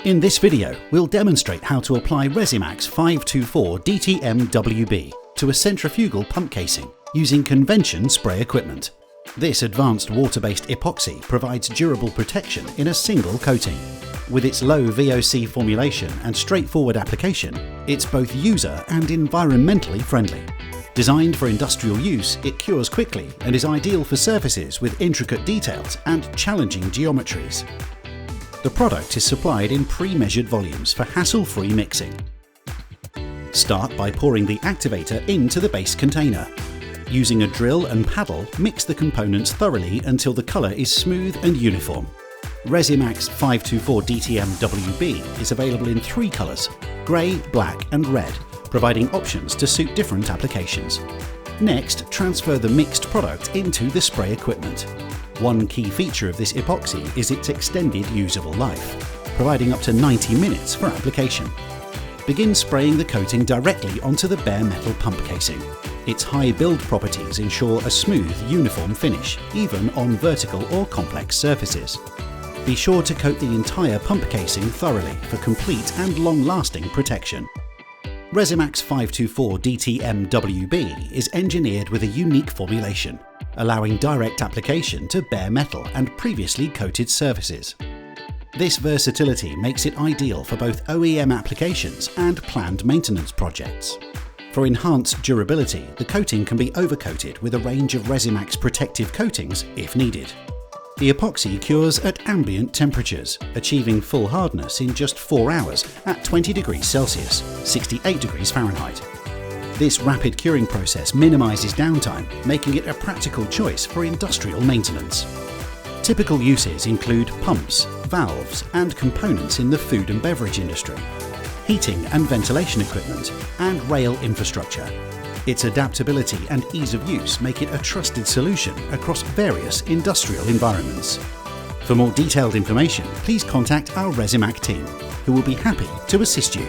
In this video, we'll demonstrate how to apply Resimac's 524 DTM WB to a centrifugal pump casing using convention spray equipment. This advanced water-based epoxy provides durable protection in a single coating. With its low VOC formulation and straightforward application, it's both user and environmentally friendly. Designed for industrial use, it cures quickly and is ideal for surfaces with intricate details and challenging geometries. The product is supplied in pre-measured volumes for hassle-free mixing. Start by pouring the activator into the base container. Using a drill and paddle, mix the components thoroughly until the colour is smooth and uniform. Resimac's 524 DTM WB is available in 3 colours: grey, black and red, providing options to suit different applications. Next, transfer the mixed product into the spray equipment. One key feature of this epoxy is its extended usable life, providing up to 90 minutes for application. Begin spraying the coating directly onto the bare metal pump casing. Its high build properties ensure a smooth, uniform finish, even on vertical or complex surfaces. Be sure to coat the entire pump casing thoroughly for complete and long-lasting protection. Resimac's 524 DTM WB is engineered with a unique formulation, allowing direct application to bare metal and previously coated surfaces. This versatility makes it ideal for both OEM applications and planned maintenance projects. For enhanced durability, the coating can be overcoated with a range of Resimac's protective coatings if needed. The epoxy cures at ambient temperatures, achieving full hardness in just 4 hours at 20 degrees Celsius, 68 degrees Fahrenheit. This rapid curing process minimises downtime, making it a practical choice for industrial maintenance. Typical uses include pumps, valves and components in the food and beverage industry, heating and ventilation equipment, and rail infrastructure. Its adaptability and ease of use make it a trusted solution across various industrial environments. For more detailed information, please contact our Resimac team, who will be happy to assist you.